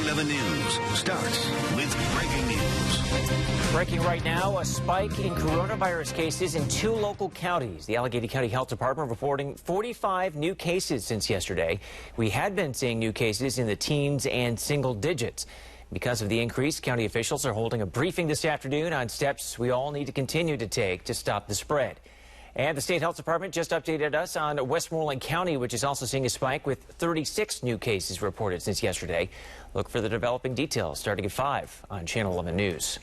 11 News starts with breaking news. Breaking right now, a spike in coronavirus cases in 2 local counties. The Allegheny County Health Department reporting 45 new cases since yesterday. We had been seeing new cases in the teens and single digits. Because of the increase, county officials are holding a briefing this afternoon on steps we all need to continue to take to stop the spread. And the State Health Department just updated us on Westmoreland County, which is also seeing a spike with 36 new cases reported since yesterday. Look for the developing details starting at 5 on Channel 11 News.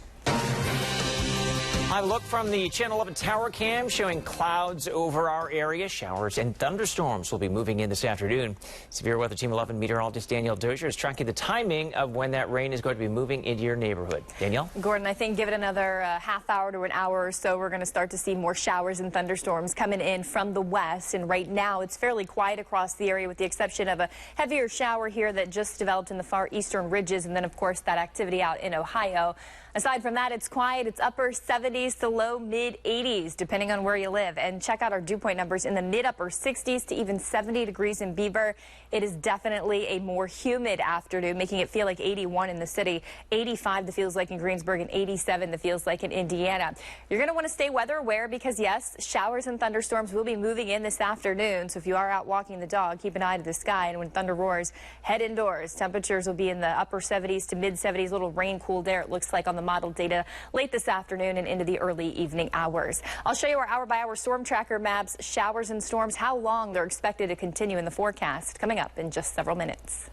A look from the Channel 11 tower cam showing clouds over our area. Showers and thunderstorms will be moving in this afternoon. Severe Weather Team 11 meteorologist Danielle Dozier is tracking the timing of when that rain is going to be moving into your neighborhood. Danielle? Gordon, I think give it another half hour to an hour or so, we're going to start to see more showers and thunderstorms coming in from the west. And right now, it's fairly quiet across the area with the exception of a heavier shower here that just developed in the far eastern ridges. And then, of course, that activity out in Ohio. Aside from that, it's quiet. It's upper 70s to low mid 80s, depending on where you live. And check out our dew point numbers in the mid upper 60s to even 70 degrees in Beaver. It is definitely a more humid afternoon, making it feel like 81 in the city, 85 the feels like in Greensburg, and 87 the feels like in Indiana. You're going to want to stay weather aware because, yes, showers and thunderstorms will be moving in this afternoon. So if you are out walking the dog, keep an eye to the sky. And when thunder roars, head indoors. Temperatures will be in the upper 70s to mid 70s. A little rain cooled air, it looks like, on the model data late this afternoon and into the early evening hours. I'll show you our hour-by-hour storm tracker maps, showers and storms, how long they're expected to continue in the forecast, coming up in just several minutes.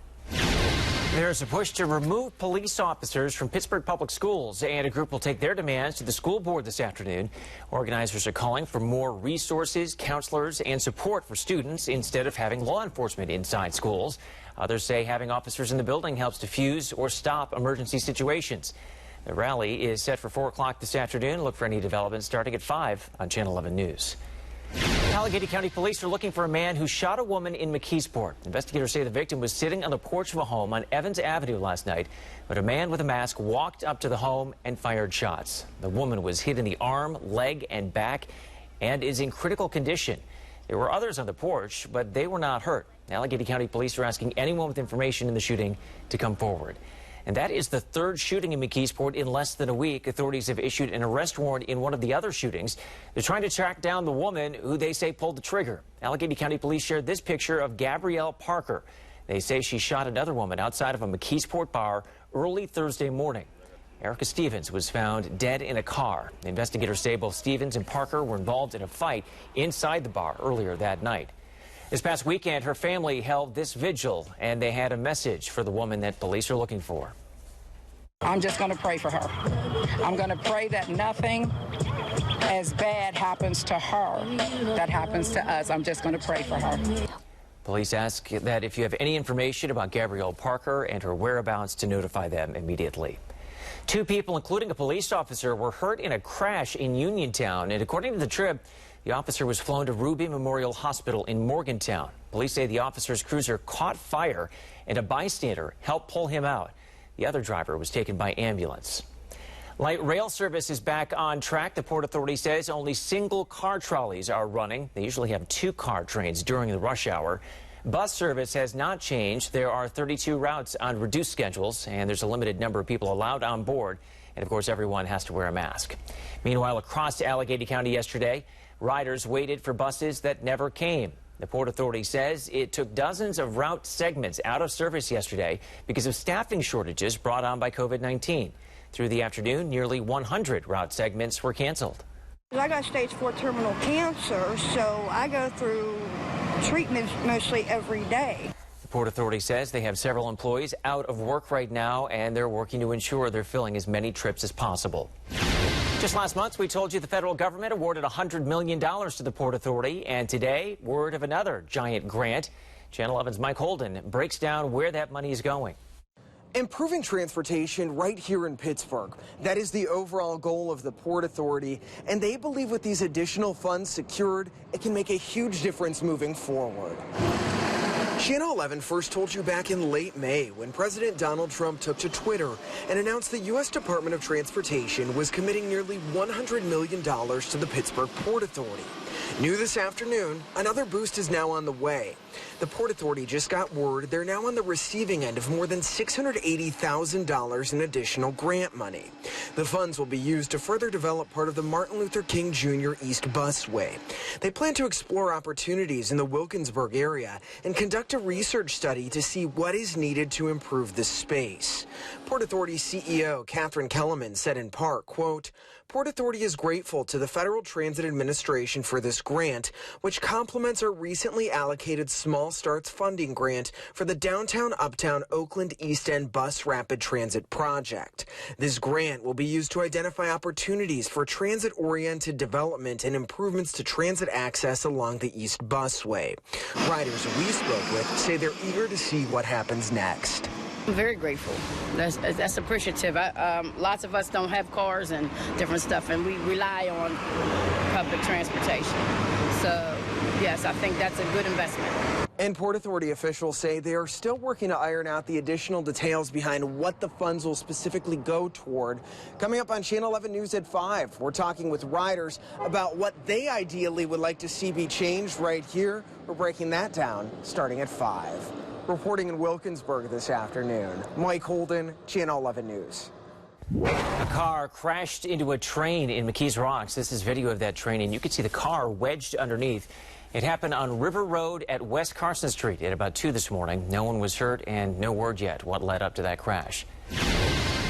There's a push to remove police officers from Pittsburgh Public Schools, and a group will take their demands to the school board this afternoon. Organizers are calling for more resources, counselors, and support for students instead of having law enforcement inside schools. Others say having officers in the building helps defuse or stop emergency situations. The rally is set for 4 o'clock this afternoon. Look for any developments starting at 5 on Channel 11 News. Allegheny County Police are looking for a man who shot a woman in McKeesport. Investigators say the victim was sitting on the porch of a home on Evans Avenue last night, but a man with a mask walked up to the home and fired shots. The woman was hit in the arm, leg, and back and is in critical condition. There were others on the porch, but they were not hurt. Allegheny County Police are asking anyone with information in the shooting to come forward. And that is the 3rd shooting in McKeesport in less than a week. Authorities have issued an arrest warrant in one of the other shootings. They're trying to track down the woman who they say pulled the trigger. Allegheny County Police shared this picture of Gabrielle Parker. They say she shot another woman outside of a McKeesport bar early Thursday morning. Erica Stevens was found dead in a car. Investigators say both Stevens and Parker were involved in a fight inside the bar earlier that night. This past weekend, her family held this vigil, and they had a message for the woman that police are looking for. I'm just going to pray for her. I'm going to pray that nothing as bad happens to her that happens to us. I'm just going to pray for her. Police ask that if you have any information about Gabrielle Parker and her whereabouts to notify them immediately. 2 people, including a police officer, were hurt in a crash in Uniontown, and according to the Trib, the officer was flown to Ruby Memorial Hospital in Morgantown. Police say the officer's cruiser caught fire and a bystander helped pull him out. The other driver was taken by ambulance. Light rail service is back on track. The Port Authority says only single car trolleys are running. They usually have 2-car trains during the rush hour. Bus service has not changed. There are 32 routes on reduced schedules, and there's a limited number of people allowed on board. And, of course, everyone has to wear a mask. Meanwhile, across Allegheny County yesterday, riders waited for buses that never came. The Port Authority says it took dozens of route segments out of service yesterday because of staffing shortages brought on by COVID-19. Through the afternoon, nearly 100 route segments were canceled. I got stage 4 terminal cancer, so I go through treatments mostly every day. The Port Authority says they have several employees out of work right now, and they're working to ensure they're filling as many trips as possible. Just last month, we told you the federal government awarded $100 million to the Port Authority, and today, word of another giant grant. Channel 11's Mike Holden breaks down where that money is going. Improving transportation right here in Pittsburgh. That is the overall goal of the Port Authority, and they believe with these additional funds secured, it can make a huge difference moving forward. Channel 11 first told you back in late May when President Donald Trump took to Twitter and announced the U.S. Department of Transportation was committing nearly $100 million to the Pittsburgh Port Authority. New this afternoon, another boost is now on the way. The Port Authority just got word they're now on the receiving end of more than $680,000 in additional grant money. The funds will be used to further develop part of the Martin Luther King Jr. East Busway. They plan to explore opportunities in the Wilkinsburg area and conduct a research study to see what is needed to improve the space. Port Authority CEO Catherine Kellerman said in part, quote, Port Authority is grateful to the Federal Transit Administration for this grant, which complements our recently allocated Small Starts funding grant for the Downtown Uptown Oakland East End Bus Rapid Transit Project. This grant will be used to identify opportunities for transit-oriented development and improvements to transit access along the East Busway. Riders we spoke with say they're eager to see what happens next. I'm very grateful. That's appreciative. Lots of us don't have cars and different stuff, and we rely on public transportation. So, yes, I think that's a good investment. And Port Authority officials say they are still working to iron out the additional details behind what the funds will specifically go toward. Coming up on Channel 11 News at 5, we're talking with riders about what they ideally would like to see be changed right here. We're breaking that down starting at 5. Reporting in Wilkinsburg this afternoon, Mike Holden, Channel 11 News. A car crashed into a train in McKees Rocks. This is video of that train, and you can see the car wedged underneath. It happened on River Road at West Carson Street at about 2 this morning. No one was hurt, and no word yet what led up to that crash.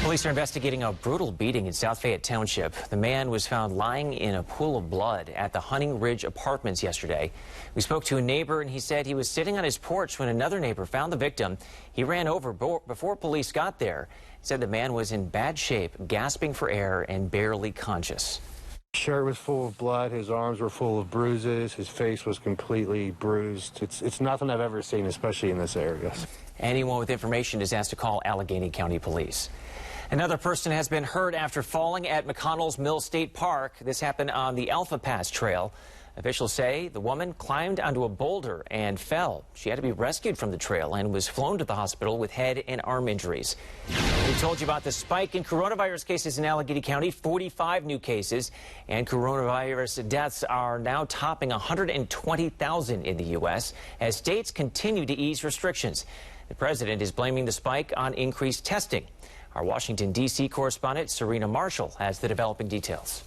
Police are investigating a brutal beating in South Fayette Township. The man was found lying in a pool of blood at the Hunting Ridge Apartments yesterday. We spoke to a neighbor, and he said he was sitting on his porch when another neighbor found the victim. He ran over before police got there. He said the man was in bad shape, gasping for air and barely conscious. His shirt was full of blood. His arms were full of bruises. His face was completely bruised. It's nothing I've ever seen, especially in this area. Anyone with information is asked to call Allegheny County Police. Another person has been hurt after falling at McConnell's Mill State Park. This happened on the Alpha Pass Trail. Officials say the woman climbed onto a boulder and fell. She had to be rescued from the trail and was flown to the hospital with head and arm injuries. We told you about the spike in coronavirus cases in Allegheny County, 45 new cases, and coronavirus deaths are now topping 120,000 in the U.S. as states continue to ease restrictions. The president is blaming the spike on increased testing. Our Washington, D.C. correspondent Serena Marshall has the developing details.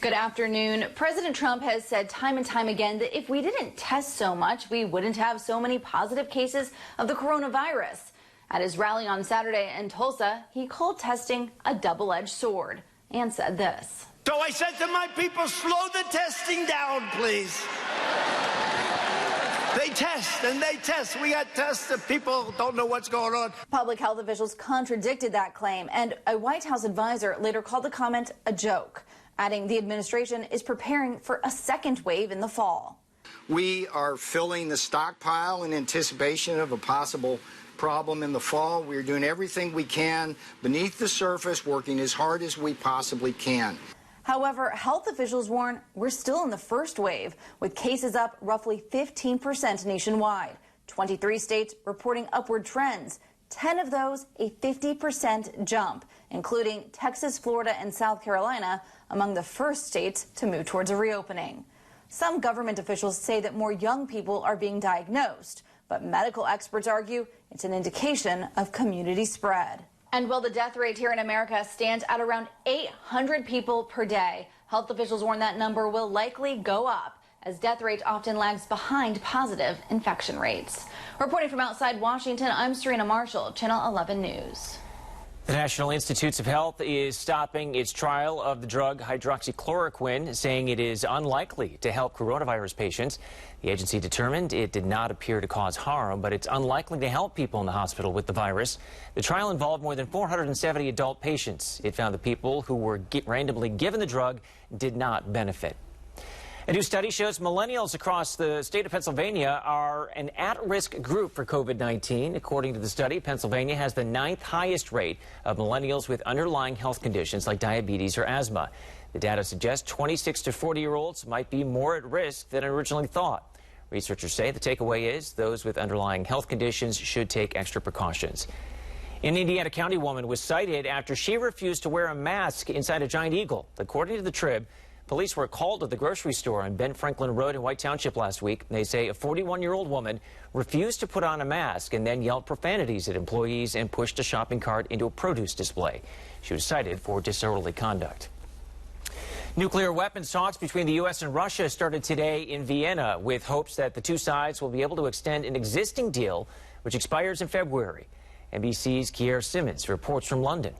Good afternoon. President Trump has said time and time again that if we didn't test so much, we wouldn't have so many positive cases of the coronavirus. At his rally on Saturday in Tulsa, he called testing a double-edged sword and said this. So I said to my people, slow the testing down, please. They test and they test. We got tests that people don't know what's going on. Public health officials contradicted that claim, and a White House advisor later called the comment a joke, adding the administration is preparing for a second wave in the fall. We are filling the stockpile in anticipation of a possible problem in the fall. We're doing everything we can beneath the surface, working as hard as we possibly can. However, health officials warn we're still in the first wave, with cases up roughly 15% nationwide. 23 states reporting upward trends, 10 of those a 50% jump, including Texas, Florida, and South Carolina, among the first states to move towards a reopening. Some government officials say that more young people are being diagnosed, but medical experts argue it's an indication of community spread. And while the death rate here in America stands at around 800 people per day, health officials warn that number will likely go up, as death rate often lags behind positive infection rates. Reporting from outside Washington, I'm Serena Marshall, Channel 11 News. The National Institutes of Health is stopping its trial of the drug hydroxychloroquine, saying it is unlikely to help coronavirus patients. The agency determined it did not appear to cause harm, but it's unlikely to help people in the hospital with the virus. The trial involved more than 470 adult patients. It found the people who were randomly given the drug did not benefit. A new study shows millennials across the state of Pennsylvania are an at-risk group for COVID-19. According to the study, Pennsylvania has the 9th highest rate of millennials with underlying health conditions like diabetes or asthma. The data suggests 26 to 40-year-olds might be more at risk than originally thought. Researchers say the takeaway is those with underlying health conditions should take extra precautions. An Indiana County woman was cited after she refused to wear a mask inside a giant eagle. According to the Trib, Police were called to the grocery store on Ben Franklin Road in White Township last week. They say a 41-year-old woman refused to put on a mask and then yelled profanities at employees and pushed a shopping cart into a produce display. She was cited for disorderly conduct. Nuclear weapons talks between the U.S. and Russia started today in Vienna with hopes that the two sides will be able to extend an existing deal which expires in February. NBC's Kier Simmons reports from London.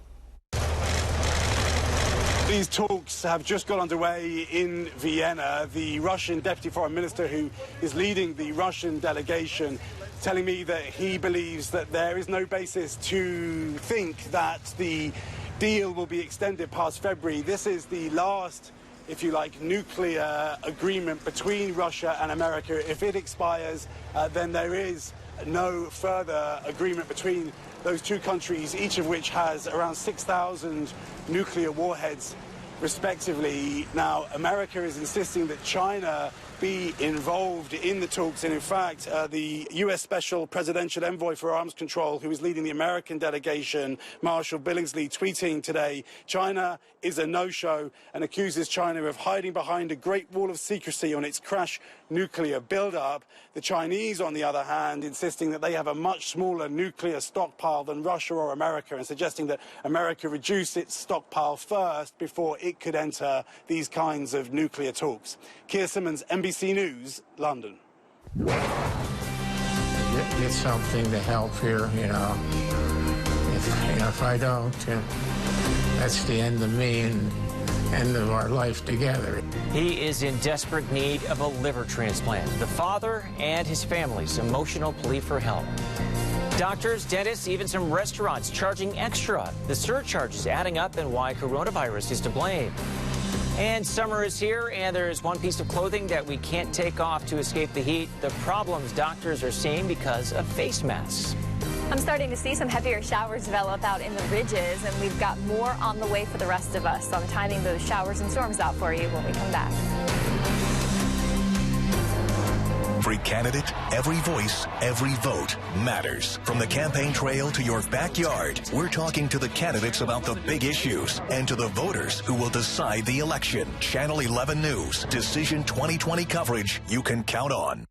These talks have just got underway in Vienna. The Russian Deputy Foreign Minister, who is leading the Russian delegation, telling me that he believes that there is no basis to think that the deal will be extended past February. This is the last, if you like, nuclear agreement between Russia and America. If it expires, then there is no further agreement between those two countries, each of which has around 6,000 nuclear warheads, respectively. Now, America is insisting that China be involved in the talks, and in fact, the U.S. Special Presidential Envoy for Arms Control, who is leading the American delegation, Marshall Billingsley, tweeting today, China is a no-show, and accuses China of hiding behind a great wall of secrecy on its crash nuclear build-up. The Chinese, on the other hand, insisting that they have a much smaller nuclear stockpile than Russia or America, and suggesting that America reduce its stockpile first before it could enter these kinds of nuclear talks. Kier Simmons, NBC News, London. Get something to help here, you know. If I don't, that's the end of me and end of our life together. He is in desperate need of a liver transplant. The father and his family's emotional plea for help. Doctors, dentists, even some restaurants charging extra. The surcharge is adding up and why coronavirus is to blame. And summer is here, and there's one piece of clothing that we can't take off to escape the heat. The problems doctors are seeing because of face masks. I'm starting to see some heavier showers develop out in the ridges, and we've got more on the way for the rest of us. So I'm timing those showers and storms out for you when we come back. Every candidate, every voice, every vote matters. From the campaign trail to your backyard, we're talking to the candidates about the big issues and to the voters who will decide the election. Channel 11 News, Decision 2020 coverage you can count on.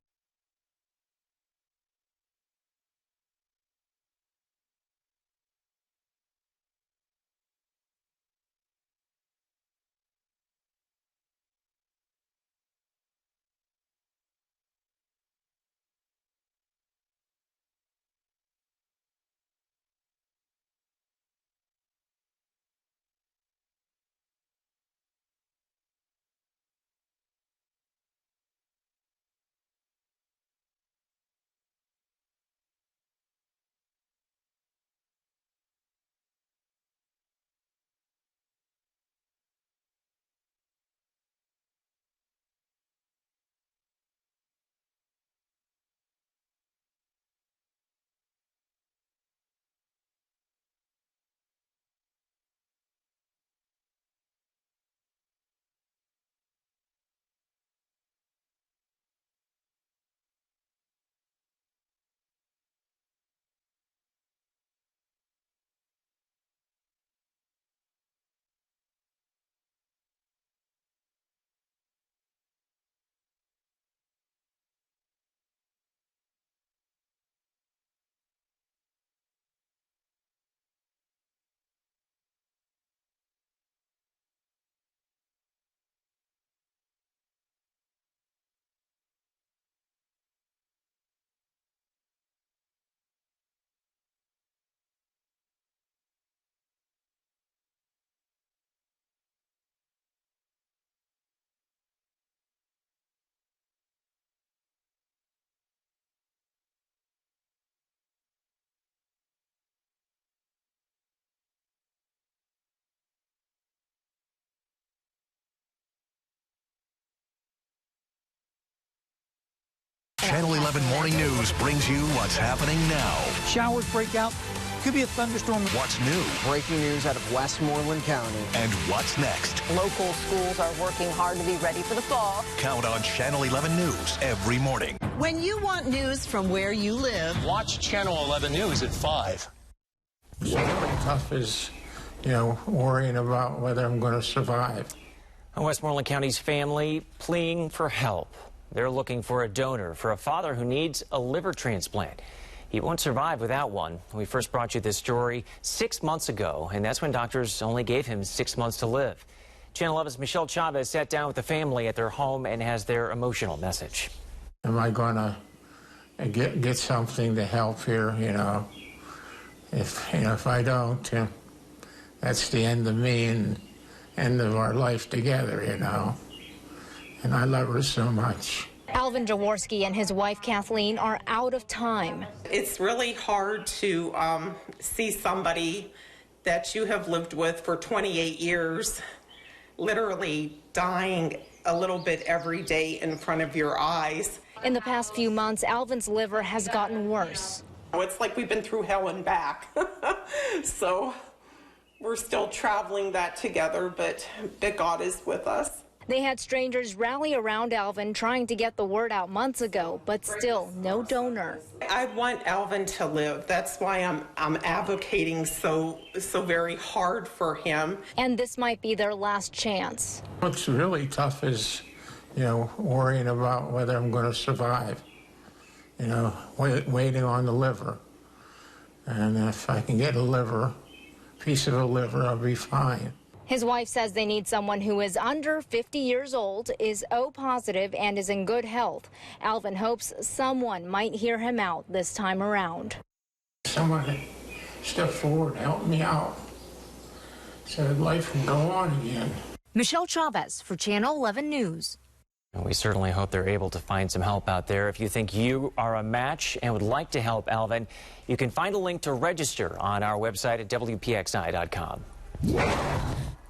Channel 11 Morning News brings you what's happening now. Showers break out. Could be a thunderstorm. What's new? Breaking news out of Westmoreland County. And what's next? Local schools are working hard to be ready for the fall. Count on Channel 11 News every morning. When you want news from where you live, watch Channel 11 News at 5. What's really tough is, worrying about whether I'm going to survive. Westmoreland County's family pleading for help. They're looking for a donor for a father who needs a liver transplant. He won't survive without one. We first brought you this story 6 months ago, and that's when doctors only gave him 6 months to live. Channel 11's Michelle Chavez sat down with the family at their home and has their emotional message. Am I going to get something to help here? If I don't, that's the end of me and end of our life together, And I love her so much. Alvin Jaworski and his wife Kathleen are out of time. It's really hard to see somebody that you have lived with for 28 years literally dying a little bit every day in front of your eyes. In the past few months, Alvin's liver has gotten worse. It's like we've been through hell and back. So we're still traveling that together, but God is with us. They had strangers rally around Alvin trying to get the word out months ago, but still no donor. I want Alvin to live. That's why I'm advocating so very hard for him. And this might be their last chance. What's really tough is, worrying about whether I'm going to survive. Waiting on the liver. And if I can get piece of a liver, I'll be fine. His wife says they need someone who is under 50 years old, is O positive, and is in good health. Alvin hopes someone might hear him out this time around. Someone step forward, help me out, so that life can go on again. Michelle Chavez for Channel 11 News. We certainly hope they're able to find some help out there. If you think you are a match and would like to help Alvin, you can find a link to register on our website at WPXI.com.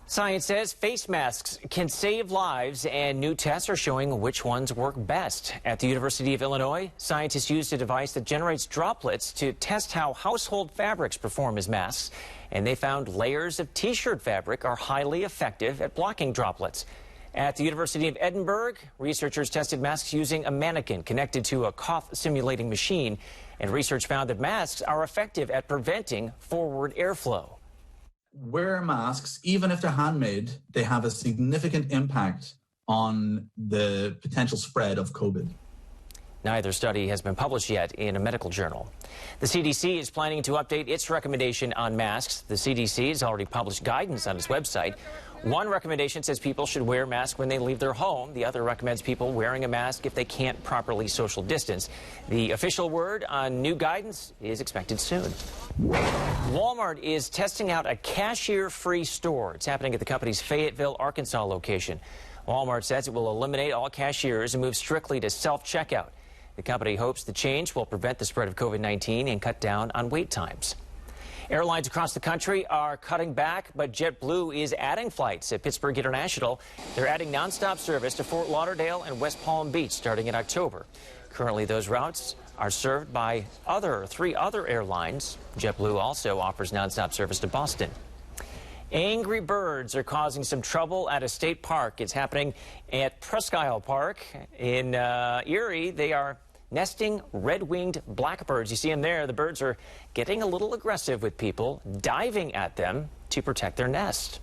Science says face masks can save lives, and new tests are showing which ones work best. At the University of Illinois, scientists used a device that generates droplets to test how household fabrics perform as masks, and they found layers of T-shirt fabric are highly effective at blocking droplets. At the University of Edinburgh, researchers tested masks using a mannequin connected to a cough simulating machine, and research found that masks are effective at preventing forward airflow. Wear masks, even if they're handmade, they have a significant impact on the potential spread of COVID. Neither study has been published yet in a medical journal. The CDC is planning to update its recommendation on masks. The CDC has already published guidance on its website. One recommendation says people should wear masks when they leave their home. The other recommends people wearing a mask if they can't properly social distance. The official word on new guidance is expected soon. Walmart is testing out a cashier-free store. It's happening at the company's Fayetteville, Arkansas location. Walmart says it will eliminate all cashiers and move strictly to self-checkout. The company hopes the change will prevent the spread of COVID-19 and cut down on wait times. Airlines across the country are cutting back, but JetBlue is adding flights at Pittsburgh International. They're adding nonstop service to Fort Lauderdale and West Palm Beach starting in October. Currently, those routes are served by three other airlines. JetBlue also offers nonstop service to Boston. Angry birds are causing some trouble at a state park. It's happening at Presque Isle Park in Erie. They are nesting red-winged blackbirds. You see them there. The birds are getting a little aggressive with people, diving at them to protect their nest.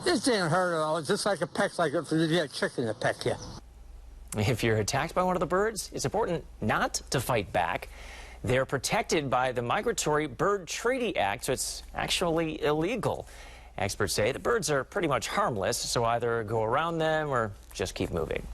This didn't hurt at all. It's just like a peck, like if you had a chicken to peck you. If you're attacked by one of the birds, it's important not to fight back. They're protected by the Migratory Bird Treaty Act, so it's actually illegal. Experts say the birds are pretty much harmless, so either go around them or just keep moving.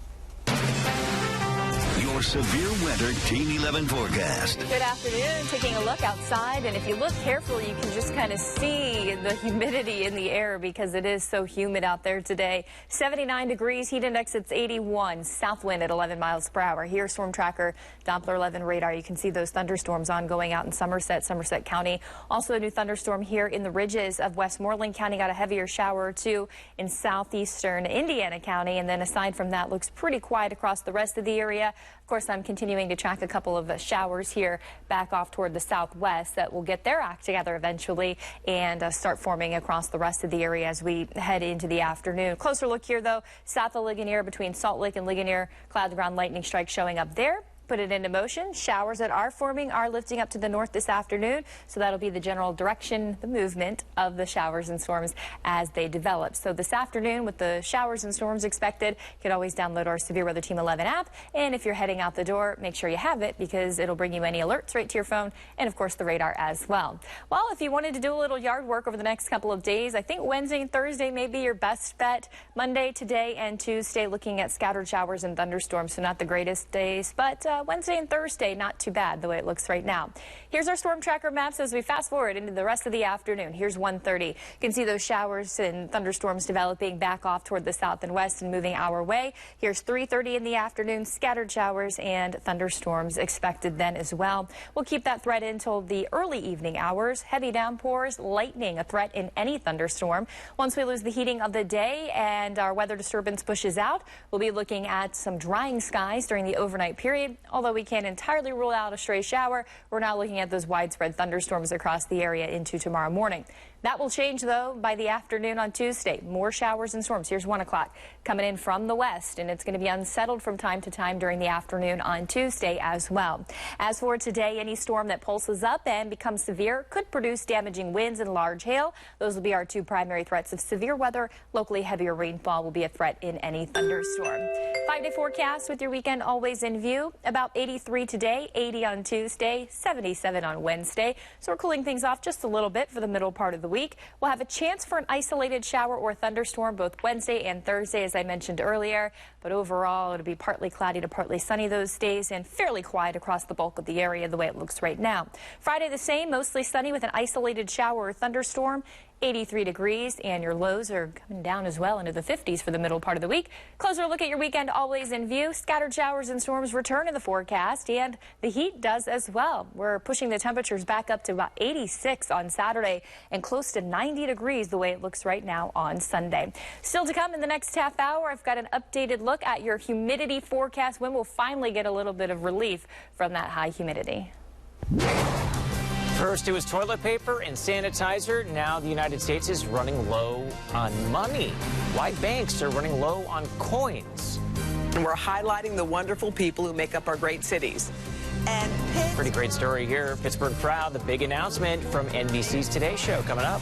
Your severe weather Team 11 forecast. Good afternoon. Taking a look outside, and if you look carefully, you can just kind of see the humidity in the air because it is so humid out there today. 79 degrees, heat index it's 81, south wind at 11 miles per hour. Here, Storm Tracker, Doppler 11 radar. You can see those thunderstorms ongoing out in Somerset County. Also a new thunderstorm here in the ridges of Westmoreland County. Got a heavier shower or two in southeastern Indiana County, and then aside from that, looks pretty quiet across the rest of the area. Of course, I'm continuing to track a couple of showers here back off toward the southwest that will get their act together eventually and start forming across the rest of the area as we head into the afternoon. Closer look here, though, south of Ligonier between Salt Lake and Ligonier, cloud-to-ground lightning strike showing up there. Put it into motion. Showers that are forming are lifting up to the north this afternoon, so that'll be the general direction, the movement of the showers and storms as they develop. So this afternoon, with the showers and storms expected, you can always download our Severe Weather Team 11 app, and if you're heading out the door, make sure you have it because it'll bring you any alerts right to your phone, and of course the radar as well. Well, if you wanted to do a little yard work over the next couple of days, I think Wednesday and Thursday may be your best bet. Monday, today, and Tuesday looking at scattered showers and thunderstorms, so not the greatest days, but Wednesday and Thursday, not too bad the way it looks right now. Here's our storm tracker maps as we fast forward into the rest of the afternoon. Here's 1:30. You can see those showers and thunderstorms developing back off toward the south and west and moving our way. Here's 3:30 in the afternoon, scattered showers and thunderstorms expected then as well. We'll keep that threat until the early evening hours. Heavy downpours, lightning, a threat in any thunderstorm. Once we lose the heating of the day and our weather disturbance pushes out, we'll be looking at some drying skies during the overnight period. Although we can't entirely rule out a stray shower, we're now looking at those widespread thunderstorms across the area into tomorrow morning. That will change, though, by the afternoon on Tuesday. More showers and storms. Here's 1 o'clock coming in from the west, and it's going to be unsettled from time to time during the afternoon on Tuesday as well. As for today, any storm that pulses up and becomes severe could produce damaging winds and large hail. Those will be our two primary threats of severe weather. Locally, heavier rainfall will be a threat in any thunderstorm. 5-day forecast with your weekend always in view. About 83 today, 80 on Tuesday, 77 on Wednesday. So we're cooling things off just a little bit for the middle part of the week. We'll have a chance for an isolated shower or thunderstorm both Wednesday and Thursday, as I mentioned earlier. But overall, it'll be partly cloudy to partly sunny those days and fairly quiet across the bulk of the area the way it looks right now. Friday the same, mostly sunny with an isolated shower or thunderstorm. 83 degrees, and your lows are coming down as well into the 50s for the middle part of the week. Closer look at your weekend always in view. Scattered showers and storms return in the forecast, and the heat does as well. We're pushing the temperatures back up to about 86 on Saturday and close to 90 degrees the way it looks right now on Sunday. Still to come in the next half hour, I've got an updated look at your humidity forecast when we'll finally get a little bit of relief from that high humidity. First, it was toilet paper and sanitizer. Now the United States is running low on money. Why banks are running low on coins. And we're highlighting the wonderful people who make up our great cities. And pretty great story here. Pittsburgh proud. The big announcement from NBC's Today Show coming up.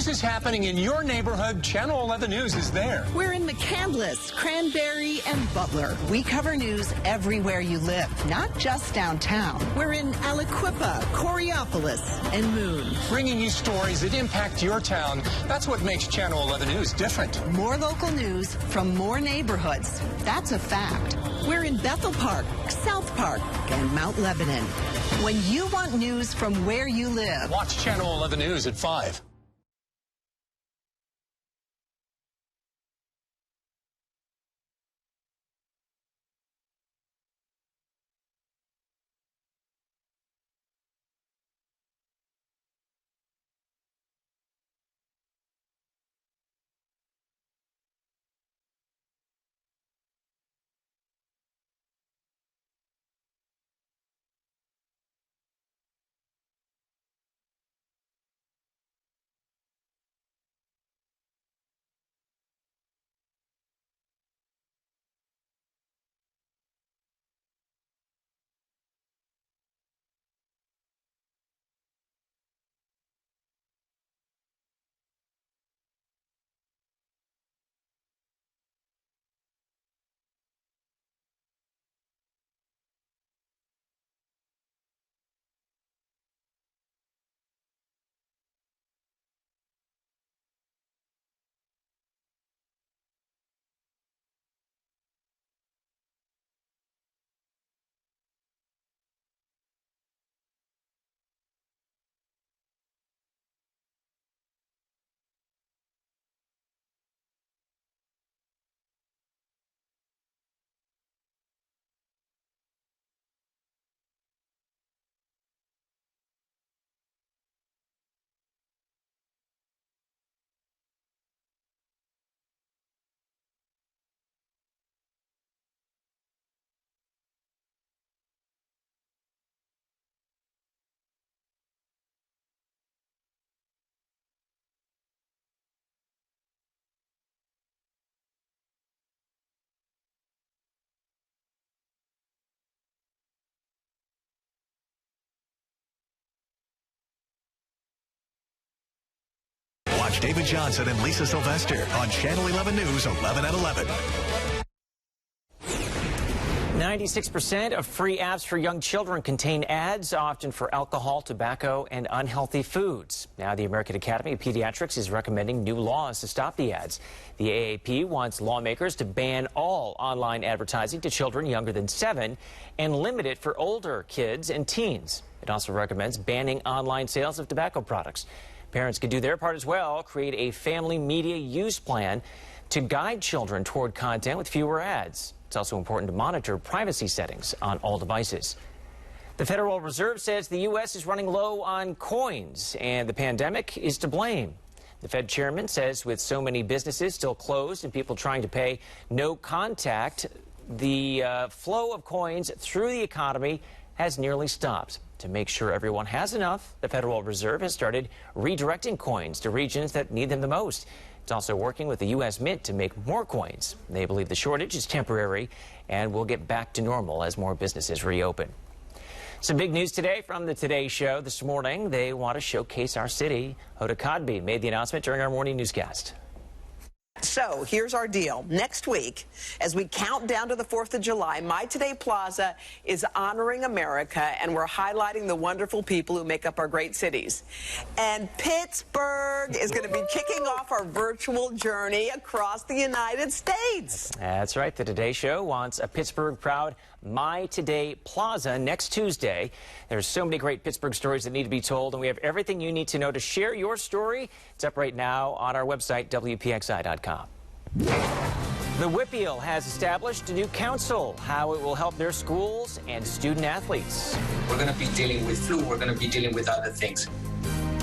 Is happening in your neighborhood, Channel 11 News is there. We're in McCandless, Cranberry, and Butler. We cover news everywhere you live, not just downtown. We're in Aliquippa, Coraopolis, and Moon. Bringing you stories that impact your town. That's what makes Channel 11 News different. More local news from more neighborhoods. That's a fact. We're in Bethel Park, South Park, and Mount Lebanon. When you want news from where you live, watch Channel 11 News at 5. David Johnson and Lisa Sylvester on Channel 11 News 11 at 11. 96% of free apps for young children contain ads, often for alcohol, tobacco, and unhealthy foods. Now, the American Academy of Pediatrics is recommending new laws to stop the ads. The AAP wants lawmakers to ban all online advertising to children younger than 7 and limit it for older kids and teens. It also recommends banning online sales of tobacco products. Parents can do their part as well, create a family media use plan to guide children toward content with fewer ads. It's also important to monitor privacy settings on all devices. The Federal Reserve says the U.S. is running low on coins, and the pandemic is to blame. The Fed chairman says with so many businesses still closed and people trying to pay no contact, the flow of coins through the economy has nearly stopped. To make sure everyone has enough, the Federal Reserve has started redirecting coins to regions that need them the most. It's also working with the U.S. Mint to make more coins. They believe the shortage is temporary and will get back to normal as more businesses reopen. Some big news today from the Today Show this morning. They want to showcase our city. Hoda Kotb made the announcement during our morning newscast. So here's our deal. Next week, as we count down to the 4th of July, My Today Plaza is honoring America, and we're highlighting the wonderful people who make up our great cities. And Pittsburgh is going to be kicking off our virtual journey across the United States. That's right. The Today Show wants a Pittsburgh-proud My Today Plaza next Tuesday. There's so many great Pittsburgh stories that need to be told, and we have everything you need to know to share your story. It's up right now on our website, WPXI.com. The WPIAL has established a new council, how it will help their schools and student athletes. We're going to be dealing with flu. We're going to be dealing with other things.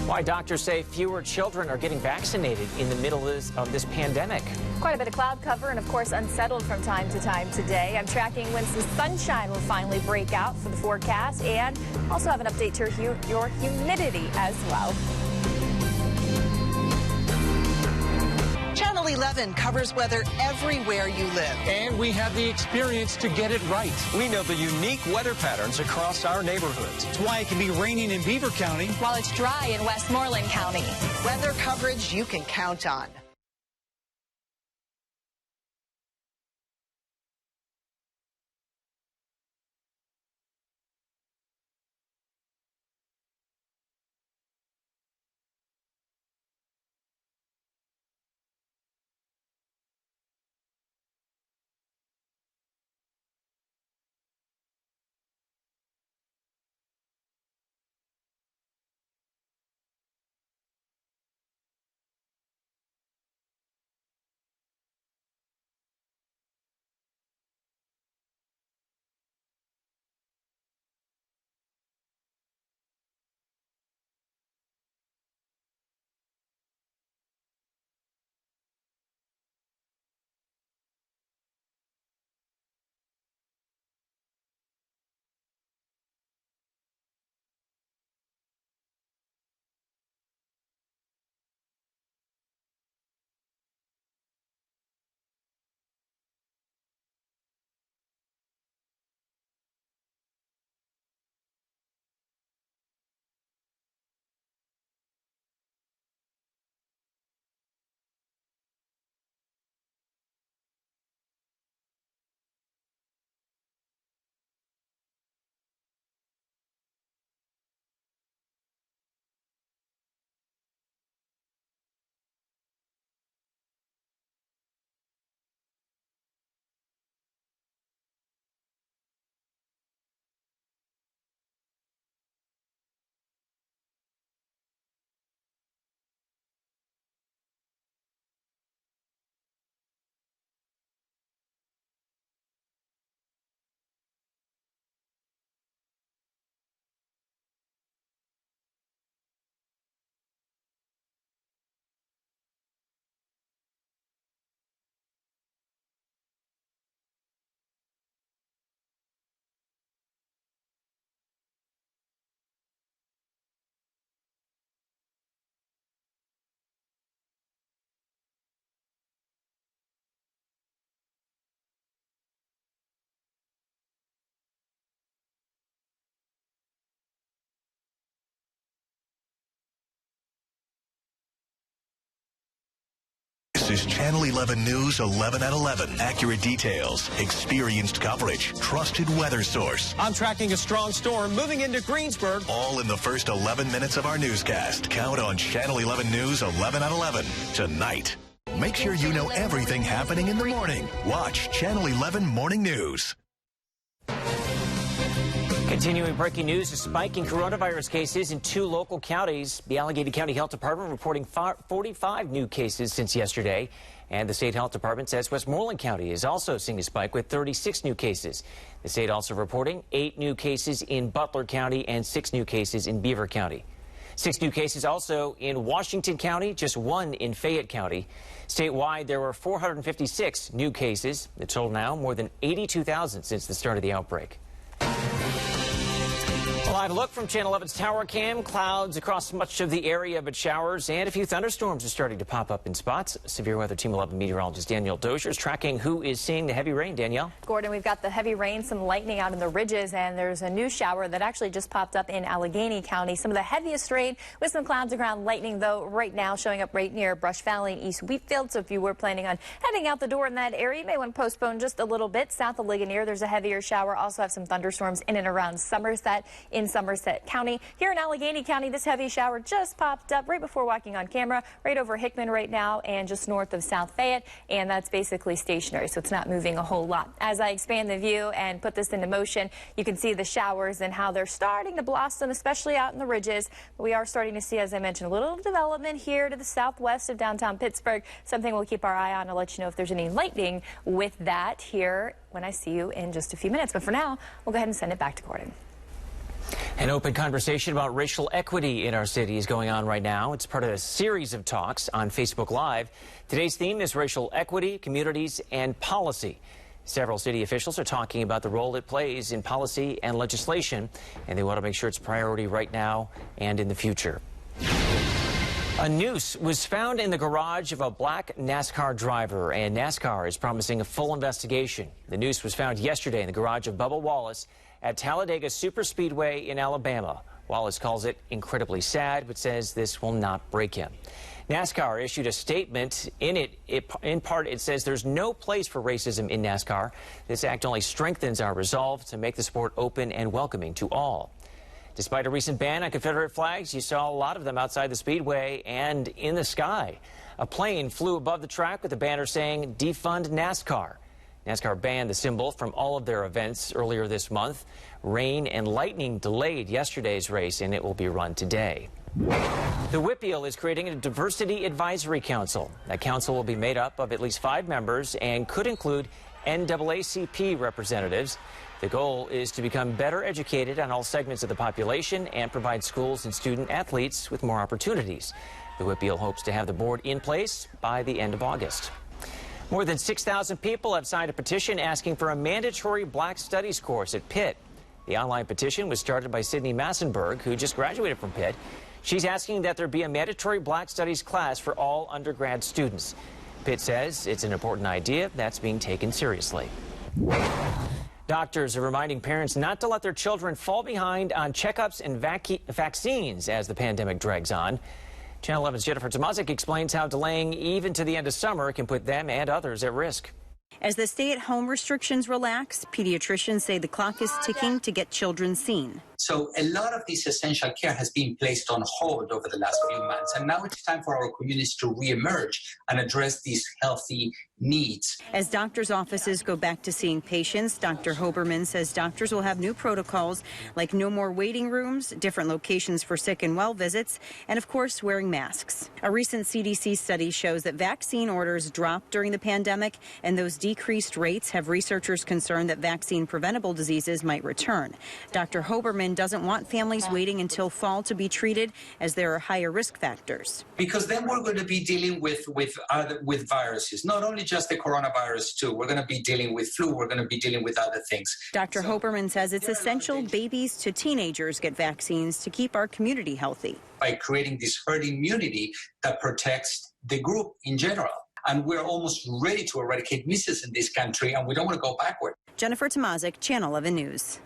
Why doctors say fewer children are getting vaccinated in the middle of this pandemic. Quite a bit of cloud cover and, of course, unsettled from time to time today. I'm tracking when some sunshine will finally break out for the forecast, and also have an update to your humidity as well. Channel 11 covers weather everywhere you live. And we have the experience to get it right. We know the unique weather patterns across our neighborhoods. That's why it can be raining in Beaver County, while it's dry in Westmoreland County. Weather coverage you can count on. is Channel 11 News 11 at 11. Accurate details, experienced coverage, trusted weather source. I'm tracking a strong storm moving into Greensburg. All in the first 11 minutes of our newscast. Count on Channel 11 News 11 at 11 tonight. Make sure you know everything happening in the morning. Watch Channel 11 Morning News. Continuing breaking news, a spike in coronavirus cases in 2 local counties. The Allegheny County Health Department reporting 45 new cases since yesterday. And the state health department says Westmoreland County is also seeing a spike with 36 new cases. The state also reporting 8 new cases in Butler County and 6 new cases in Beaver County. 6 new cases also in Washington County, just 1 in Fayette County. Statewide, there were 456 new cases. The total now more than 82,000 since the start of the outbreak. A live look from Channel 11's Tower Cam. Clouds across much of the area, but showers and a few thunderstorms are starting to pop up in spots. Severe Weather Team 11 meteorologist Danielle Dozier is tracking who is seeing the heavy rain. Danielle? Gordon, we've got the heavy rain, some lightning out in the ridges, and there's a new shower that actually just popped up in Allegheny County. Some of the heaviest rain with some clouds around lightning, though, right now showing up right near Brush Valley and East Wheatfield. So if you were planning on heading out the door in that area, you may want to postpone just a little bit. South of Ligonier, there's a heavier shower. Also have some thunderstorms in and around Somerset in Somerset County. Here in Allegheny County, this heavy shower just popped up right before walking on camera, right over Hickman right now and just north of South Fayette, and that's basically stationary, so it's not moving a whole lot. As I expand the view and put this into motion, you can see the showers and how they're starting to blossom, especially out in the ridges. But we are starting to see, as I mentioned, a little development here to the southwest of downtown Pittsburgh, something we'll keep our eye on to let you know if there's any lightning with that here when I see you in just a few minutes. But for now, we'll go ahead and send it back to Gordon. An open conversation about racial equity in our city is going on right now. It's part of a series of talks on Facebook Live. Today's theme is racial equity, communities, and policy. Several city officials are talking about the role it plays in policy and legislation, and they want to make sure it's a priority right now and in the future. A noose was found in the garage of a black NASCAR driver, and NASCAR is promising a full investigation. The noose was found yesterday in the garage of Bubba Wallace at Talladega Superspeedway in Alabama. Wallace calls it incredibly sad, but says this will not break him. NASCAR issued a statement. In part, it says there's no place for racism in NASCAR. This act only strengthens our resolve to make the sport open and welcoming to all. Despite a recent ban on Confederate flags, you saw a lot of them outside the speedway and in the sky. A plane flew above the track with a banner saying, "Defund NASCAR." NASCAR banned the symbol from all of their events earlier this month. Rain and lightning delayed yesterday's race, and it will be run today. The WPIAL is creating a diversity advisory council. That council will be made up of at least 5 members and could include NAACP representatives. The goal is to become better educated on all segments of the population and provide schools and student athletes with more opportunities. The WPIAL hopes to have the board in place by the end of August. More than 6,000 people have signed a petition asking for a mandatory Black Studies course at Pitt. The online petition was started by Sydney Massenberg, who just graduated from Pitt. She's asking that there be a mandatory Black Studies class for all undergrad students. Pitt says it's an important idea that's being taken seriously. Doctors are reminding parents not to let their children fall behind on checkups and vaccines as the pandemic drags on. Channel 11's Jennifer Tomazik explains how delaying even to the end of summer can put them and others at risk. As the stay-at-home restrictions relax, pediatricians say the clock is ticking to get children seen. So a lot of this essential care has been placed on hold over the last few months, and now it's time for our communities to reemerge and address these healthy needs. As doctors' offices go back to seeing patients, Dr. Hoberman says doctors will have new protocols like no more waiting rooms, different locations for sick and well visits, and of course wearing masks. A recent CDC study shows that vaccine orders dropped during the pandemic, and those decreased rates have researchers concerned that vaccine-preventable diseases might return. Dr. Hoberman doesn't want families waiting until fall to be treated, as there are higher risk factors. Because then we're going to be dealing with viruses, not only just the coronavirus too. We're going to be dealing with flu. We're going to be dealing with other things. Dr. Hoberman says it's essential babies to teenagers get vaccines to keep our community healthy. By creating this herd immunity that protects the group in general. And we're almost ready to eradicate measles in this country, and we don't want to go backward. Jennifer Tomazik, Channel 11 News.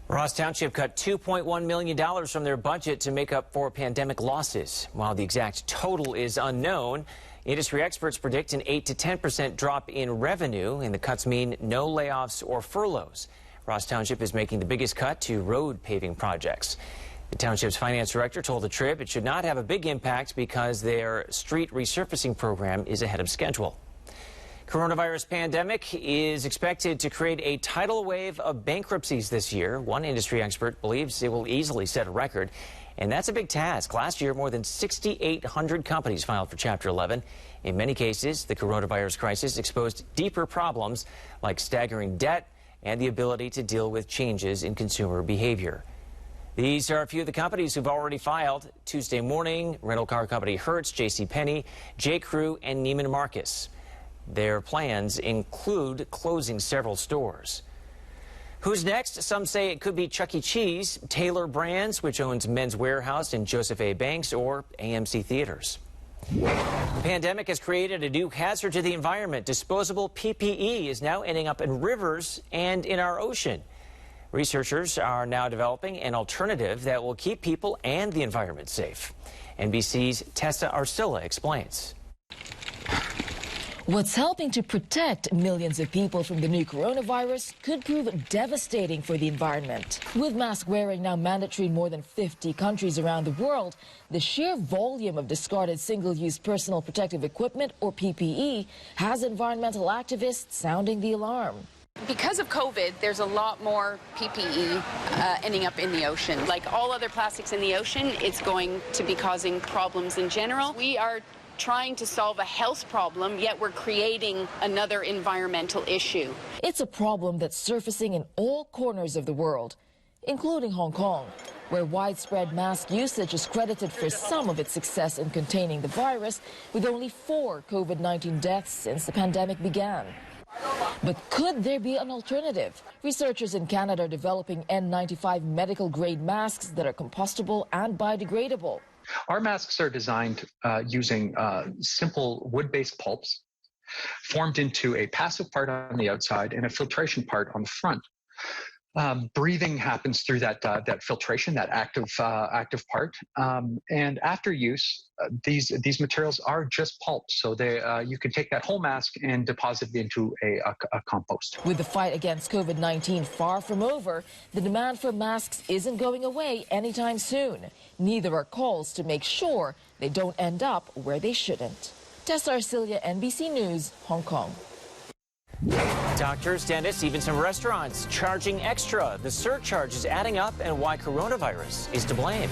Ross Township cut $2.1 million from their budget to make up for pandemic losses. While the exact total is unknown, Industry experts predict an 8 to 10% drop in revenue, and the cuts mean no layoffs or furloughs. Ross Township is making the biggest cut to road paving projects. The township's finance director told the Trib it should not have a big impact because their street resurfacing program is ahead of schedule. Coronavirus pandemic is expected to create a tidal wave of bankruptcies this year. One industry expert believes it will easily set a record, and that's a big task. Last year, more than 6,800 companies filed for Chapter 11. In many cases, the coronavirus crisis exposed deeper problems like staggering debt and the ability to deal with changes in consumer behavior. These are a few of the companies who've already filed. Tuesday morning, rental car company Hertz, JCPenney, J.Crew, and Neiman Marcus. Their plans include closing several stores. Who's next? Some say it could be Chuck E. Cheese, Taylor Brands, which owns Men's Warehouse and Joseph A. Banks, or AMC Theaters. The pandemic has created a new hazard to the environment. Disposable PPE is now ending up in rivers and in our ocean. Researchers are now developing an alternative that will keep people and the environment safe. NBC's Tessa Arcilla explains. What's helping to protect millions of people from the new coronavirus could prove devastating for the environment. With mask wearing now mandatory in more than 50 countries around the world, the sheer volume of discarded single-use personal protective equipment, or PPE, has environmental activists sounding the alarm. Because of COVID, there's a lot more PPE ending up in the ocean. Like all other plastics in the ocean, it's going to be causing problems in general. We are trying to solve a health problem, yet we're creating another environmental issue. It's a problem that's surfacing in all corners of the world, including Hong Kong, where widespread mask usage is credited for some of its success in containing the virus, with only 4 COVID-19 deaths since the pandemic began. But could there be an alternative? Researchers in Canada are developing N95 medical-grade masks that are compostable and biodegradable. Our masks are designed using simple wood-based pulps formed into a passive part on the outside and a filtration part on the front. Breathing happens through that filtration, that active part, and after use, these materials are just pulp, so you can take that whole mask and deposit it into a compost. With the fight against COVID-19 far from over, the demand for masks isn't going away anytime soon. Neither are calls to make sure they don't end up where they shouldn't. Tessa Arcilla, NBC News, Hong Kong. Doctors, dentists, even some restaurants charging extra. The surcharge is adding up, and why coronavirus is to blame.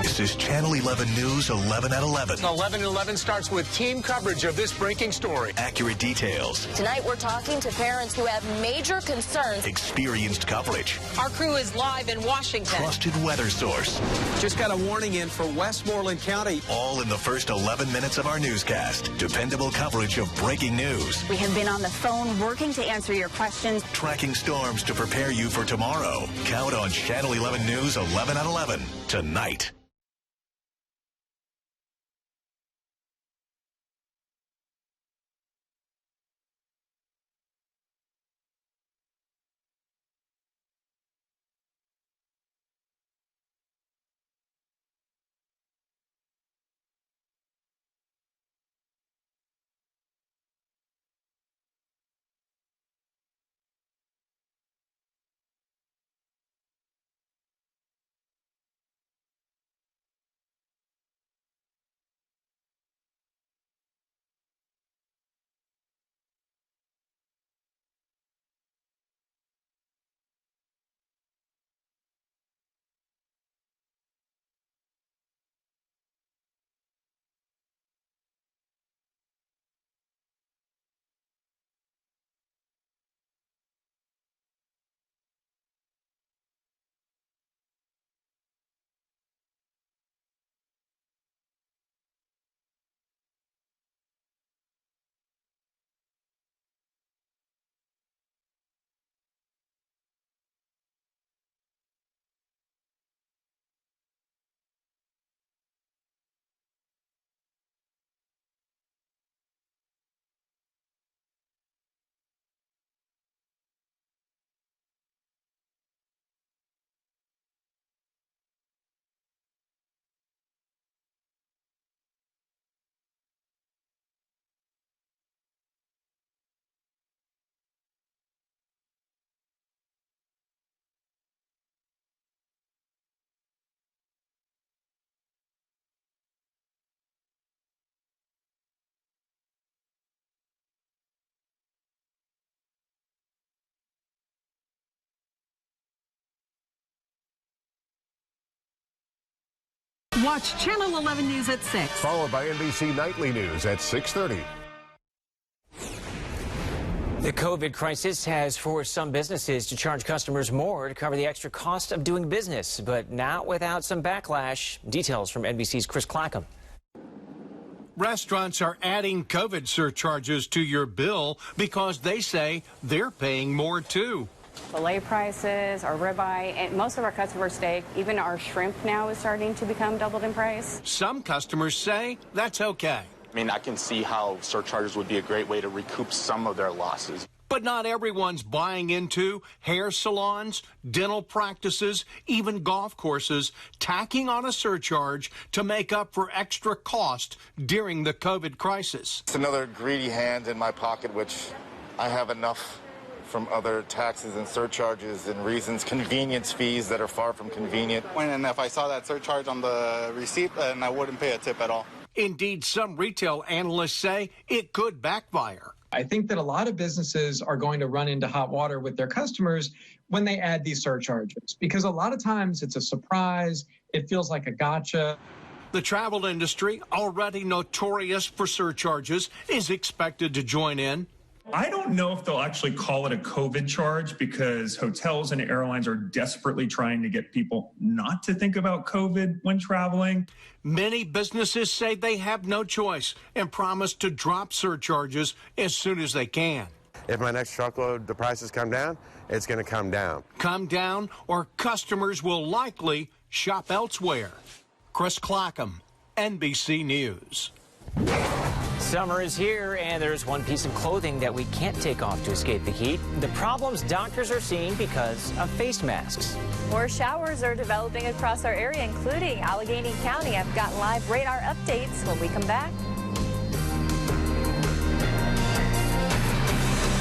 This is Channel 11 News 11 at 11. 11 at 11 starts with team coverage of this breaking story. Accurate details. Tonight we're talking to parents who have major concerns. Experienced coverage. Our crew is live in Washington. Trusted weather source. Just got a warning in for Westmoreland County. All in the first 11 minutes of our newscast. Dependable coverage of breaking news. We have been on the phone working to answer your questions. Tracking storms to prepare you for tomorrow. Count on Channel 11 News 11 at 11 tonight. Watch Channel 11 News at 6. Followed by NBC Nightly News at 6:30. The COVID crisis has forced some businesses to charge customers more to cover the extra cost of doing business, but not without some backlash. Details from NBC's Chris Clackham. Restaurants are adding COVID surcharges to your bill because they say they're paying more too. Filet prices, our ribeye, and most of our customer steak, even our shrimp now is starting to become doubled in price. Some customers say that's okay. I mean, I can see how surcharges would be a great way to recoup some of their losses. But not everyone's buying into hair salons, dental practices, even golf courses, tacking on a surcharge to make up for extra cost during the COVID crisis. It's another greedy hand in my pocket, which I have enough from other taxes and surcharges and reasons, convenience fees that are far from convenient. And if I saw that surcharge on the receipt, then I wouldn't pay a tip at all. Indeed, some retail analysts say it could backfire. I think that a lot of businesses are going to run into hot water with their customers when they add these surcharges, because a lot of times it's a surprise. It feels like a gotcha. The travel industry, already notorious for surcharges, is expected to join in. I don't know if they'll actually call it a COVID charge because hotels and airlines are desperately trying to get people not to think about COVID when traveling. Many businesses say they have no choice and promise to drop surcharges as soon as they can. If my next truckload, the prices come down, it's going to come down. Come down, or customers will likely shop elsewhere. Chris Clackham, NBC News. Summer is here, and there's one piece of clothing that we can't take off to escape the heat. The problems doctors are seeing because of face masks. More showers are developing across our area, including Allegheny County. I've got live radar updates when we come back.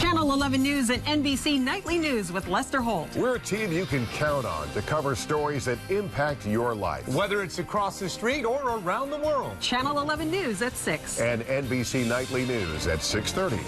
Channel 11 News and NBC Nightly News with Lester Holt. We're a team you can count on to cover stories that impact your life, whether it's across the street or around the world. Channel 11 News at 6. And NBC Nightly News at 6:30.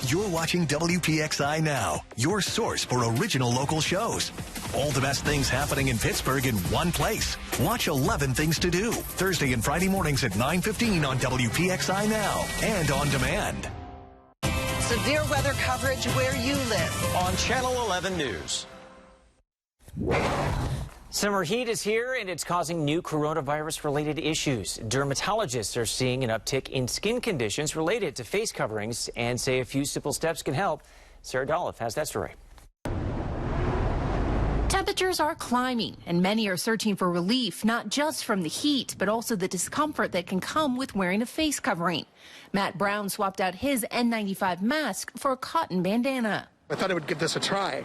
You're watching WPXI Now, your source for original local shows. All the best things happening in Pittsburgh in one place. Watch 11 Things to Do, Thursday and Friday mornings at 9:15 on WPXI Now and on demand. Severe weather coverage where you live. On Channel 11 News. Summer heat is here, and it's causing new coronavirus-related issues. Dermatologists are seeing an uptick in skin conditions related to face coverings and say a few simple steps can help. Sarah Dolph has that story. Temperatures are climbing, and many are searching for relief, not just from the heat, but also the discomfort that can come with wearing a face covering. Matt Brown swapped out his N95 mask for a cotton bandana. I thought I would give this a try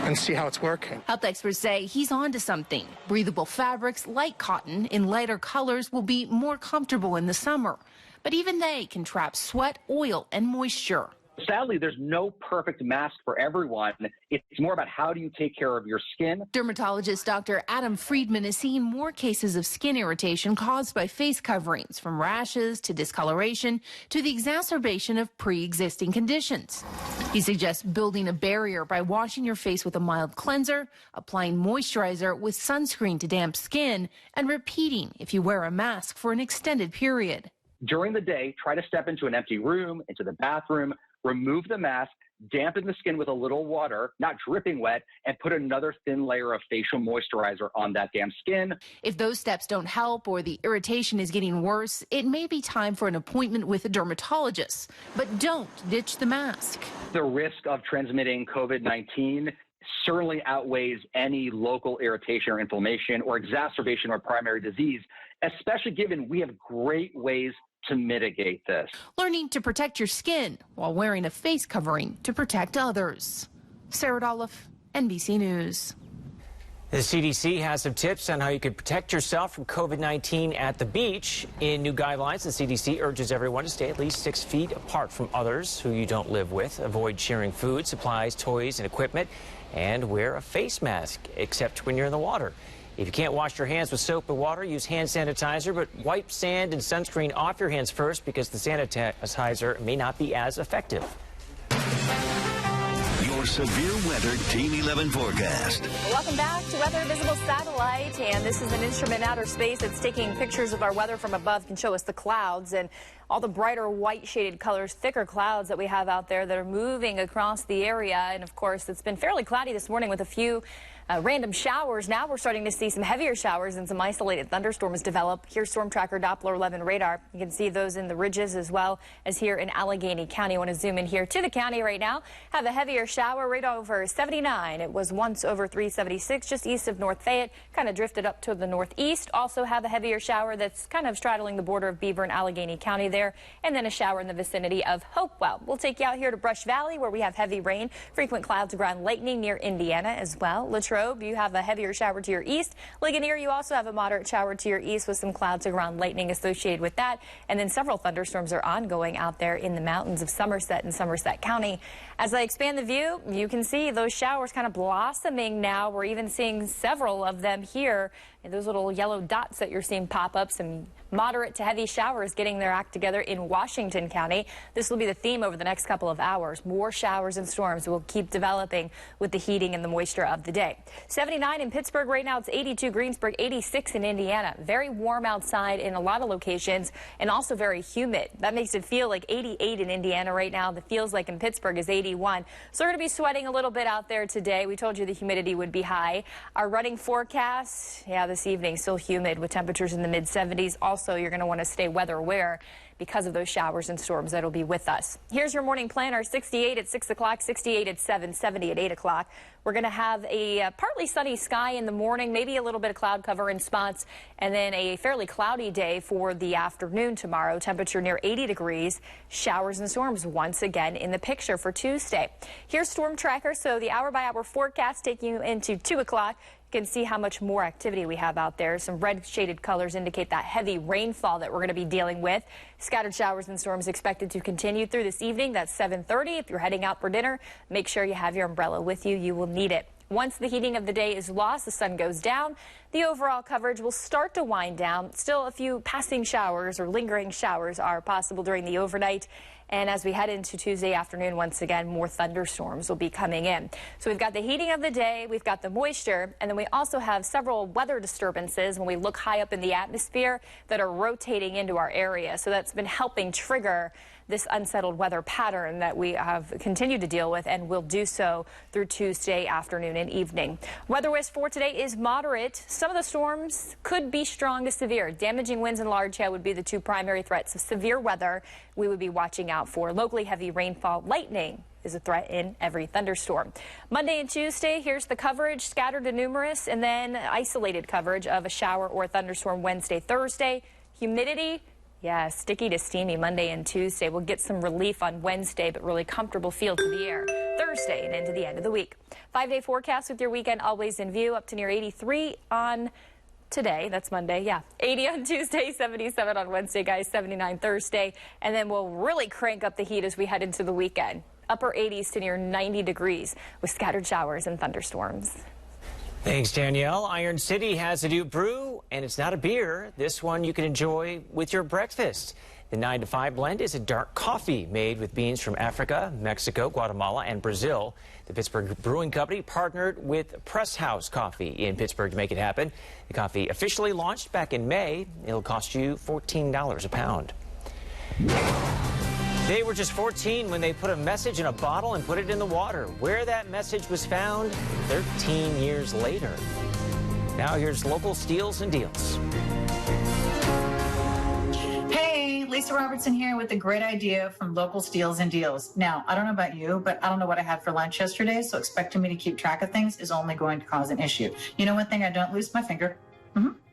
and see how it's working. Health experts say he's onto something. Breathable fabrics like cotton in lighter colors will be more comfortable in the summer. But even they can trap sweat, oil, and moisture. Sadly, there's no perfect mask for everyone. It's more about how do you take care of your skin. Dermatologist Dr. Adam Friedman is seeing more cases of skin irritation caused by face coverings, from rashes to discoloration to the exacerbation of pre-existing conditions. He suggests building a barrier by washing your face with a mild cleanser, applying moisturizer with sunscreen to damp skin, and repeating if you wear a mask for an extended period. During the day, try to step into an empty room, into the bathroom, remove the mask, dampen the skin with a little water, not dripping wet, and put another thin layer of facial moisturizer on that damp skin. If those steps don't help or the irritation is getting worse, it may be time for an appointment with a dermatologist. But don't ditch the mask. The risk of transmitting COVID-19 certainly outweighs any local irritation or inflammation or exacerbation of primary disease, especially given we have great ways to mitigate this. Learning to protect your skin while wearing a face covering to protect others. Sarah Dolph, NBC News. The CDC has some tips on how you can protect yourself from COVID-19 at the beach. In new guidelines, the CDC urges everyone to stay at least 6 feet apart from others who you don't live with. Avoid sharing food, supplies, toys, and equipment, and wear a face mask, except when you're in the water. If you can't wash your hands with soap and water, use hand sanitizer, but wipe sand and sunscreen off your hands first because the sanitizer may not be as effective. Your severe weather Team 11 forecast. Welcome back to Weather Visible Satellite, and this is an instrument in outer space that's taking pictures of our weather from above, can show us the clouds and all the brighter white shaded colors, thicker clouds that we have out there that are moving across the area. And of course, it's been fairly cloudy this morning with a few random showers. Now we're starting to see some heavier showers and some isolated thunderstorms develop. Here's Storm Tracker Doppler 11 radar. You can see those in the ridges as well as here in Allegheny County. I want to zoom in here to the county right now. Have a heavier shower right over 79. It was once over 376 just east of North Fayette. Kind of drifted up to the northeast. Also have a heavier shower that's kind of straddling the border of Beaver and Allegheny County there. And then a shower in the vicinity of Hopewell. We'll take you out here to Brush Valley where we have heavy rain. Frequent clouds of ground lightning near Indiana as well. Latrobe, you have a heavier shower to your east. Ligonier, you also have a moderate shower to your east with some clouds of ground lightning associated with that. And then several thunderstorms are ongoing out there in the mountains of Somerset and Somerset County. As I expand the view, you can see those showers kind of blossoming now. We're even seeing several of them here. And those little yellow dots that you're seeing pop up, some moderate to heavy showers getting their act together in Washington County. This will be the theme over the next couple of hours. More showers and storms will keep developing with the heating and the moisture of the day. 79 in Pittsburgh right now. It's 82 Greensburg, 86 in Indiana. Very warm outside in a lot of locations and also very humid. That makes it feel like 88 in Indiana right now. The feels like in Pittsburgh is 81. So we're going to be sweating a little bit out there today. We told you the humidity would be high. Our running forecast, this evening still humid with temperatures in the mid 70s. Also, you're going to want to stay weather aware because of those showers and storms that'll be with us. Here's your morning planner: 68 at 6 o'clock, 68 at 7, 70 at 8 o'clock. We're going to have a partly sunny sky in the morning, maybe a little bit of cloud cover in spots, and then a fairly cloudy day for the afternoon tomorrow. Temperature near 80 degrees. Showers and storms once again in the picture for Tuesday. Here's Storm Tracker. So the hour-by-hour forecast taking you into 2 o'clock. You can see how much more activity we have out there. Some red shaded colors indicate that heavy rainfall that we're going to be dealing with. Scattered showers and storms expected to continue through this evening. That's 7:30. If you're heading out for dinner, make sure you have your umbrella with you. You will need it. Once the heating of the day is lost, the sun goes down. The overall coverage will start to wind down. Still, a few passing showers or lingering showers are possible during the overnight. And as we head into Tuesday afternoon, once again, more thunderstorms will be coming in. So we've got the heating of the day, we've got the moisture, and then we also have several weather disturbances when we look high up in the atmosphere that are rotating into our area. So that's been helping trigger this unsettled weather pattern that we have continued to deal with and will do so through Tuesday afternoon and evening. Weather risk for today is moderate. Some of the storms could be strong to severe. Damaging winds and large hail would be the two primary threats of severe weather we would be watching out for. Locally heavy rainfall, lightning is a threat in every thunderstorm. Monday and Tuesday, here's the coverage, scattered to numerous, and then isolated coverage of a shower or thunderstorm Wednesday, Thursday. Humidity, yeah, sticky to steamy Monday and Tuesday. We'll get some relief on Wednesday, but really comfortable feel to the air Thursday and into the end of the week. 5-day forecast with your weekend always in view, up to near 83 on today. That's Monday. Yeah. 80 on Tuesday, 77 on Wednesday, guys, 79 Thursday. And then we'll really crank up the heat as we head into the weekend. Upper 80s to near 90 degrees with scattered showers and thunderstorms. Thanks, Danielle. Iron City has a new brew, and it's not a beer. This one you can enjoy with your breakfast. The 9 to 5 blend is a dark coffee made with beans from Africa, Mexico, Guatemala, and Brazil. The Pittsburgh Brewing Company partnered with Press House Coffee in Pittsburgh to make it happen. The coffee officially launched back in May. It'll cost you $14 a pound. They were just 14 when they put a message in a bottle and put it in the water. Where that message was found 13 years later. Now here's local steals and deals. Hey, Lisa Robertson here with a great idea from Local Steals and Deals. Now, I don't know about you, but I don't know what I had for lunch yesterday, so expecting me to keep track of things is only going to cause an issue. You know one thing I don't lose? My finger.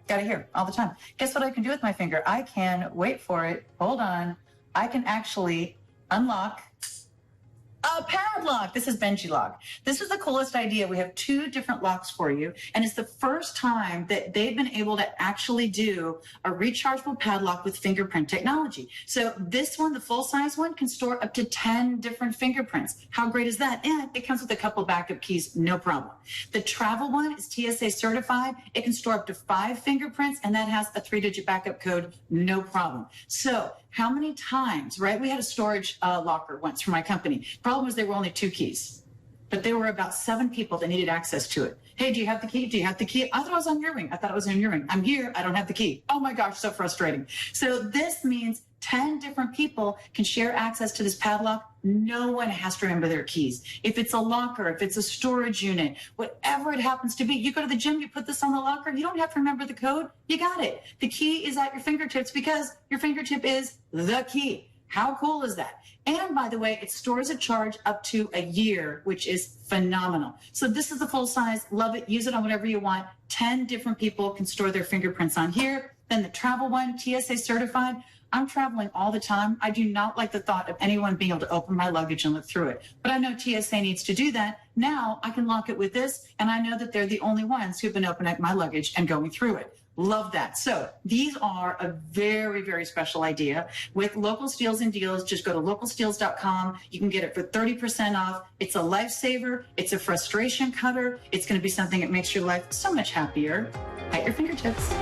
Got it here all the time. Guess what I can do with my finger? I can, wait for it, hold on, I can actually unlock a padlock. This is Benji Lock. This is the coolest idea. We have 2 different locks for you, and it's the first time that they've been able to actually do a rechargeable padlock with fingerprint technology. So this one, the full-size one, can store up to 10 different fingerprints. How great is that? And it comes with a couple backup keys, no problem. The travel one is TSA certified. It can store up to 5 fingerprints, and that has a 3-digit backup code, no problem. So how many times, right? We had a storage locker once for my company. Problem was there were only 2 keys, but there were about 7 people that needed access to it. Hey, do you have the key? Do you have the key? I thought it was on your ring. I thought it was on your ring. I'm here. I don't have the key. Oh my gosh, so frustrating. So this means 10 different people can share access to this padlock. No one has to remember their keys. If it's a locker, if it's a storage unit, whatever it happens to be, you go to the gym, you put this on the locker, you don't have to remember the code. You got it. The key is at your fingertips because your fingertip is the key. How cool is that? And by the way, it stores a charge up to a year, which is phenomenal. So this is the full size. Love it. Use it on whatever you want. 10 different people can store their fingerprints on here. Then the travel one, TSA certified. I'm traveling all the time. I do not like the thought of anyone being able to open my luggage and look through it. But I know TSA needs to do that. Now I can lock it with this, and I know that they're the only ones who've been opening my luggage and going through it. Love that. So these are a very, very special idea with Local Steals and Deals. Just go to localsteals.com. You can get it for 30% off. It's a lifesaver. It's a frustration cutter. It's going to be something that makes your life so much happier at your fingertips.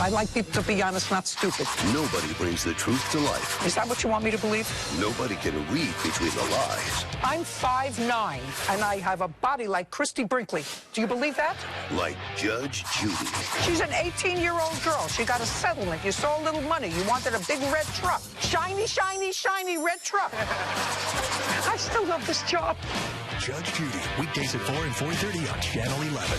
I like people to be honest, not stupid. Nobody brings the truth to life. Is that what you want me to believe? Nobody can read between the lies. I'm 5'9", and I have a body like Christy Brinkley. Do you believe that? Like Judge Judy. She's an 18-year-old girl. She got a settlement. You saw a little money. You wanted a big red truck. Shiny, shiny, shiny red truck. I still love this job. Judge Judy, weekdays at 4 and 4:30 on Channel 11.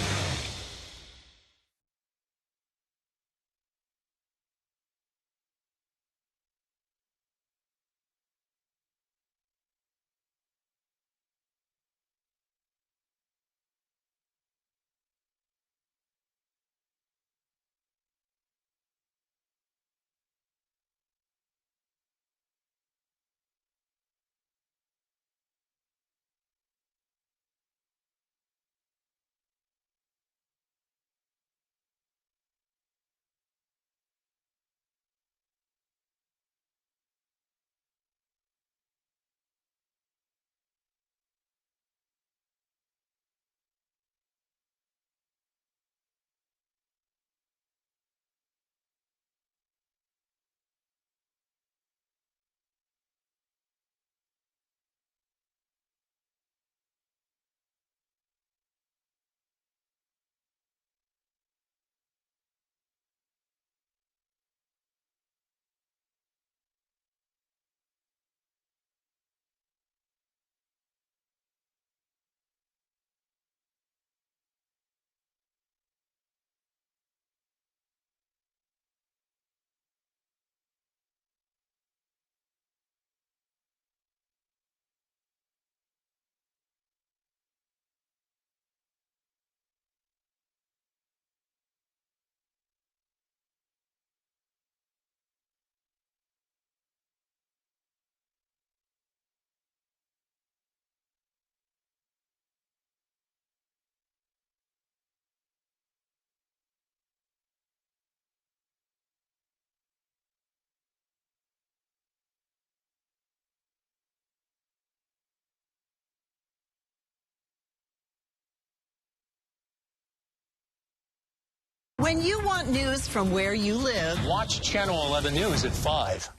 When you want news from where you live, watch Channel 11 News at 5.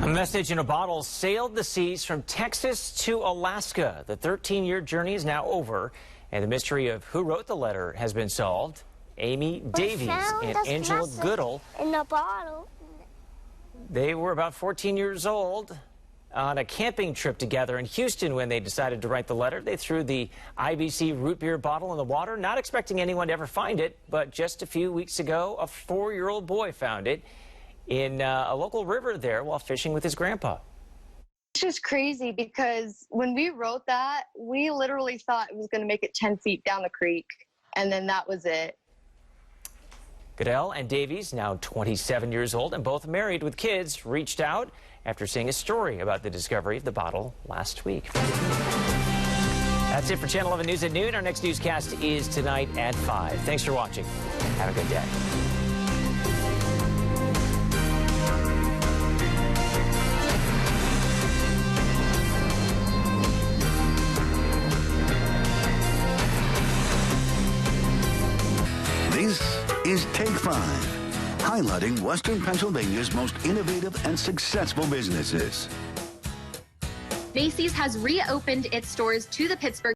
A message in a bottle sailed the seas from Texas to Alaska. The 13-year journey is now over, and the mystery of who wrote the letter has been solved. Amy Davies and Angela Goodall, in the bottle. They were about 14 years old on a camping trip together in Houston when they decided to write the letter. They threw the IBC root beer bottle in the water, not expecting anyone to ever find it, but just a few weeks ago, a 4-year-old boy found it in a local river there while fishing with his grandpa. It's just crazy because when we wrote that, we literally thought it was going to make it 10 feet down the creek, and then that was it. Goodell and Davies, now 27 years old and both married with kids, reached out after seeing a story about the discovery of the bottle last week. That's it for Channel 11 News at noon. Our next newscast is tonight at 5. Thanks for watching. Have a good day. This is Take 5, highlighting Western Pennsylvania's most innovative and successful businesses. Macy's has reopened its stores to the Pittsburgh